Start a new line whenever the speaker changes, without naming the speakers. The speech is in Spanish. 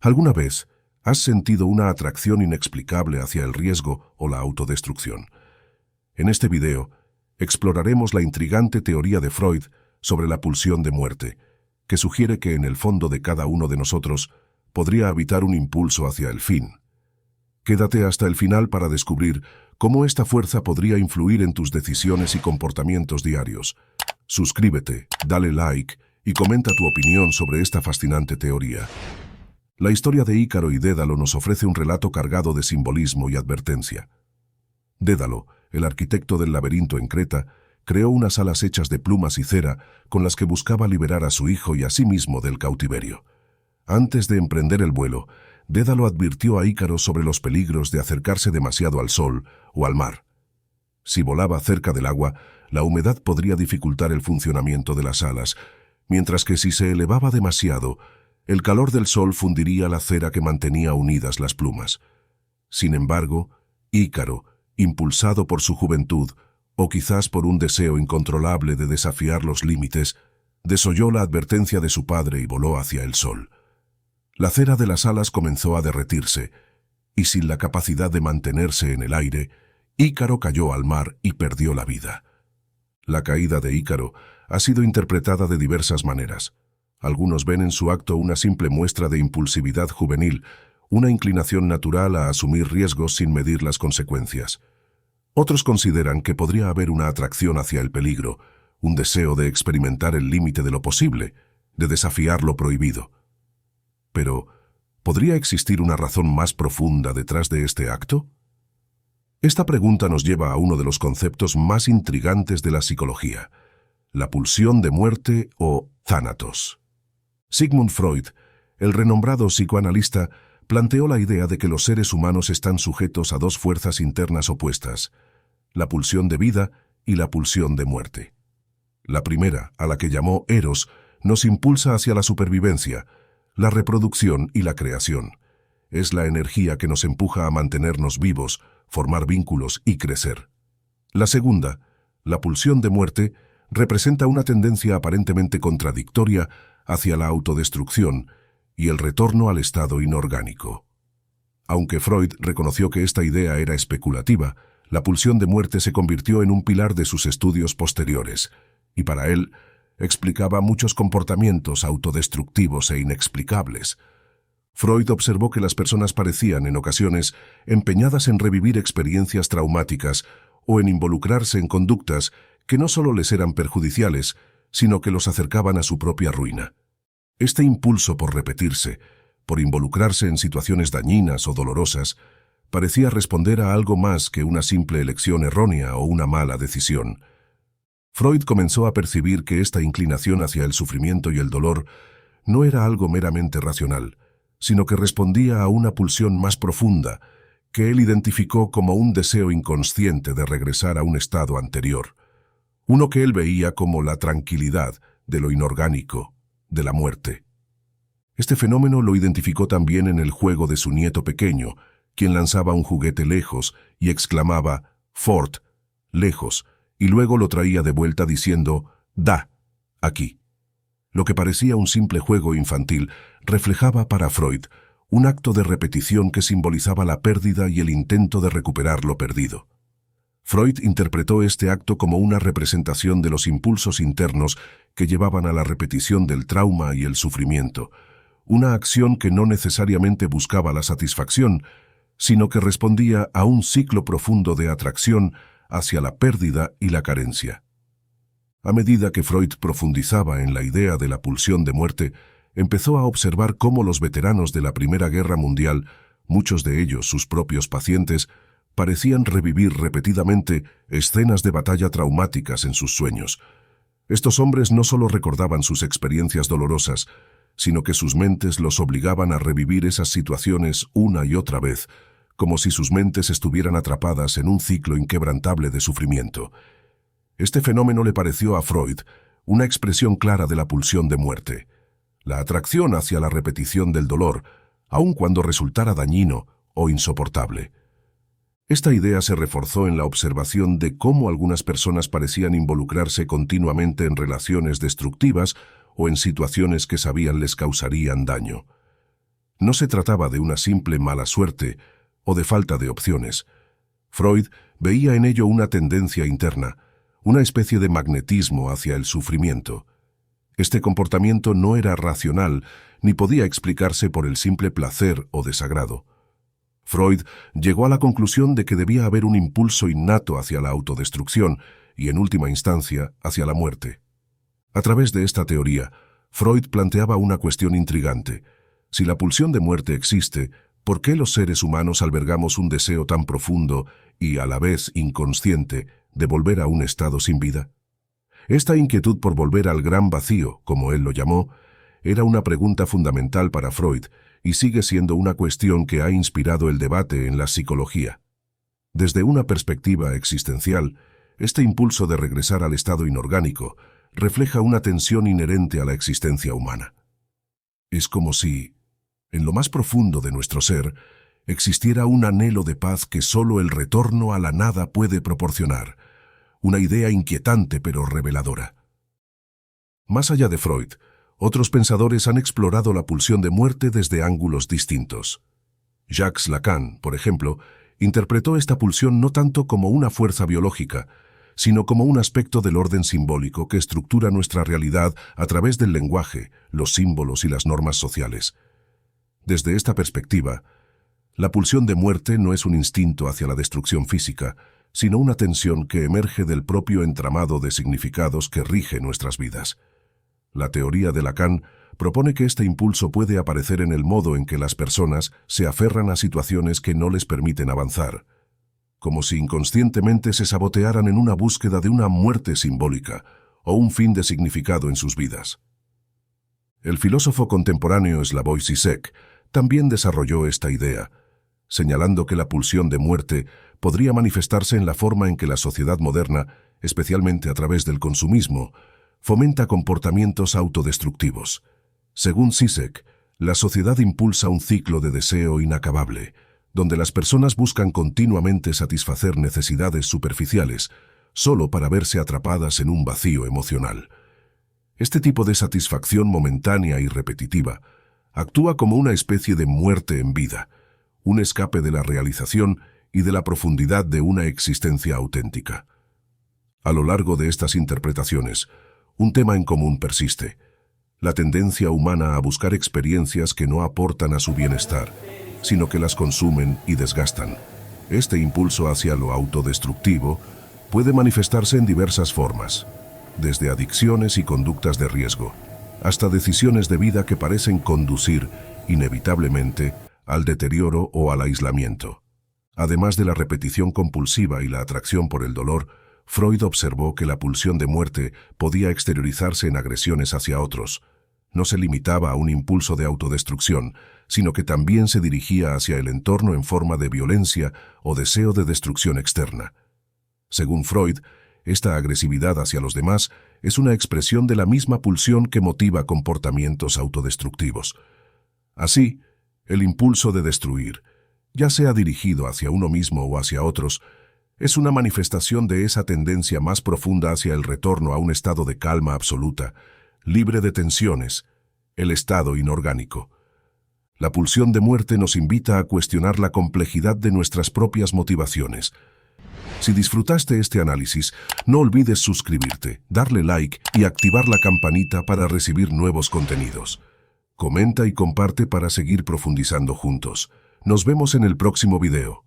¿Alguna vez has sentido una atracción inexplicable hacia el riesgo o la autodestrucción? En este video, exploraremos la intrigante teoría de Freud sobre la pulsión de muerte, que sugiere que en el fondo de cada uno de nosotros podría habitar un impulso hacia el fin. Quédate hasta el final para descubrir cómo esta fuerza podría influir en tus decisiones y comportamientos diarios. Suscríbete, dale like y comenta tu opinión sobre esta fascinante teoría. La historia de Ícaro y Dédalo nos ofrece un relato cargado de simbolismo y advertencia. Dédalo, el arquitecto del laberinto en Creta, creó unas alas hechas de plumas y cera con las que buscaba liberar a su hijo y a sí mismo del cautiverio. Antes de emprender el vuelo, Dédalo advirtió a Ícaro sobre los peligros de acercarse demasiado al sol o al mar. Si volaba cerca del agua, la humedad podría dificultar el funcionamiento de las alas, mientras que si se elevaba demasiado, el calor del sol fundiría la cera que mantenía unidas las plumas. Sin embargo, Ícaro, impulsado por su juventud, o quizás por un deseo incontrolable de desafiar los límites, desoyó la advertencia de su padre y voló hacia el sol. La cera de las alas comenzó a derretirse, y sin la capacidad de mantenerse en el aire, Ícaro cayó al mar y perdió la vida. La caída de Ícaro ha sido interpretada de diversas maneras. Algunos ven en su acto una simple muestra de impulsividad juvenil, una inclinación natural a asumir riesgos sin medir las consecuencias. Otros consideran que podría haber una atracción hacia el peligro, un deseo de experimentar el límite de lo posible, de desafiar lo prohibido. Pero, ¿podría existir una razón más profunda detrás de este acto? Esta pregunta nos lleva a uno de los conceptos más intrigantes de la psicología, la pulsión de muerte o thanatos. Sigmund Freud, el renombrado psicoanalista, planteó la idea de que los seres humanos están sujetos a dos fuerzas internas opuestas, la pulsión de vida y la pulsión de muerte. La primera, a la que llamó Eros, nos impulsa hacia la supervivencia, la reproducción y la creación. Es la energía que nos empuja a mantenernos vivos, formar vínculos y crecer. La segunda, la pulsión de muerte, representa una tendencia aparentemente contradictoria hacia la autodestrucción y el retorno al estado inorgánico. Aunque Freud reconoció que esta idea era especulativa, la pulsión de muerte se convirtió en un pilar de sus estudios posteriores, y para él explicaba muchos comportamientos autodestructivos e inexplicables. Freud observó que las personas parecían, en ocasiones, empeñadas en revivir experiencias traumáticas o en involucrarse en conductas que no solo les eran perjudiciales, sino que los acercaban a su propia ruina. Este impulso por repetirse, por involucrarse en situaciones dañinas o dolorosas, parecía responder a algo más que una simple elección errónea o una mala decisión. Freud comenzó a percibir que esta inclinación hacia el sufrimiento y el dolor no era algo meramente racional, sino que respondía a una pulsión más profunda, que él identificó como un deseo inconsciente de regresar a un estado anterior, uno que él veía como la tranquilidad de lo inorgánico, de la muerte. Este fenómeno lo identificó también en el juego de su nieto pequeño, quien lanzaba un juguete lejos y exclamaba «Fort», lejos, y luego lo traía de vuelta diciendo «Da», aquí. Lo que parecía un simple juego infantil reflejaba para Freud un acto de repetición que simbolizaba la pérdida y el intento de recuperar lo perdido. Freud interpretó este acto como una representación de los impulsos internos que llevaban a la repetición del trauma y el sufrimiento, una acción que no necesariamente buscaba la satisfacción, sino que respondía a un ciclo profundo de atracción hacia la pérdida y la carencia. A medida que Freud profundizaba en la idea de la pulsión de muerte, empezó a observar cómo los veteranos de la Primera Guerra Mundial, muchos de ellos sus propios pacientes, parecían revivir repetidamente escenas de batalla traumáticas en sus sueños. Estos hombres no solo recordaban sus experiencias dolorosas, sino que sus mentes los obligaban a revivir esas situaciones una y otra vez, como si sus mentes estuvieran atrapadas en un ciclo inquebrantable de sufrimiento. Este fenómeno le pareció a Freud una expresión clara de la pulsión de muerte, la atracción hacia la repetición del dolor, aun cuando resultara dañino o insoportable. Esta idea se reforzó en la observación de cómo algunas personas parecían involucrarse continuamente en relaciones destructivas o en situaciones que sabían les causarían daño. No se trataba de una simple mala suerte o de falta de opciones. Freud veía en ello una tendencia interna, una especie de magnetismo hacia el sufrimiento. Este comportamiento no era racional ni podía explicarse por el simple placer o desagrado. Freud llegó a la conclusión de que debía haber un impulso innato hacia la autodestrucción y, en última instancia, hacia la muerte. A través de esta teoría, Freud planteaba una cuestión intrigante. Si la pulsión de muerte existe, ¿por qué los seres humanos albergamos un deseo tan profundo y, a la vez, inconsciente, de volver a un estado sin vida? Esta inquietud por volver al gran vacío, como él lo llamó, era una pregunta fundamental para Freud y sigue siendo una cuestión que ha inspirado el debate en la psicología. Desde una perspectiva existencial, este impulso de regresar al estado inorgánico refleja una tensión inherente a la existencia humana. Es como si, en lo más profundo de nuestro ser, existiera un anhelo de paz que solo el retorno a la nada puede proporcionar, una idea inquietante pero reveladora. Más allá de Freud, otros pensadores han explorado la pulsión de muerte desde ángulos distintos. Jacques Lacan, por ejemplo, interpretó esta pulsión no tanto como una fuerza biológica, sino como un aspecto del orden simbólico que estructura nuestra realidad a través del lenguaje, los símbolos y las normas sociales. Desde esta perspectiva, la pulsión de muerte no es un instinto hacia la destrucción física, sino una tensión que emerge del propio entramado de significados que rige nuestras vidas. La teoría de Lacan propone que este impulso puede aparecer en el modo en que las personas se aferran a situaciones que no les permiten avanzar, como si inconscientemente se sabotearan en una búsqueda de una muerte simbólica o un fin de significado en sus vidas. El filósofo contemporáneo Slavoj Žižek también desarrolló esta idea, señalando que la pulsión de muerte podría manifestarse en la forma en que la sociedad moderna, especialmente a través del consumismo, fomenta comportamientos autodestructivos. Según Žižek, la sociedad impulsa un ciclo de deseo inacabable, donde las personas buscan continuamente satisfacer necesidades superficiales, solo para verse atrapadas en un vacío emocional. Este tipo de satisfacción momentánea y repetitiva actúa como una especie de muerte en vida, un escape de la realización y de la profundidad de una existencia auténtica. A lo largo de estas interpretaciones, un tema en común persiste: la tendencia humana a buscar experiencias que no aportan a su bienestar, sino que las consumen y desgastan. Este impulso hacia lo autodestructivo puede manifestarse en diversas formas, desde adicciones y conductas de riesgo, hasta decisiones de vida que parecen conducir, inevitablemente, al deterioro o al aislamiento. Además de la repetición compulsiva y la atracción por el dolor, Freud observó que la pulsión de muerte podía exteriorizarse en agresiones hacia otros. No se limitaba a un impulso de autodestrucción, sino que también se dirigía hacia el entorno en forma de violencia o deseo de destrucción externa. Según Freud, esta agresividad hacia los demás es una expresión de la misma pulsión que motiva comportamientos autodestructivos. Así, el impulso de destruir, ya sea dirigido hacia uno mismo o hacia otros, es una manifestación de esa tendencia más profunda hacia el retorno a un estado de calma absoluta, libre de tensiones, el estado inorgánico. La pulsión de muerte nos invita a cuestionar la complejidad de nuestras propias motivaciones. Si disfrutaste este análisis, no olvides suscribirte, darle like y activar la campanita para recibir nuevos contenidos. Comenta y comparte para seguir profundizando juntos. Nos vemos en el próximo video.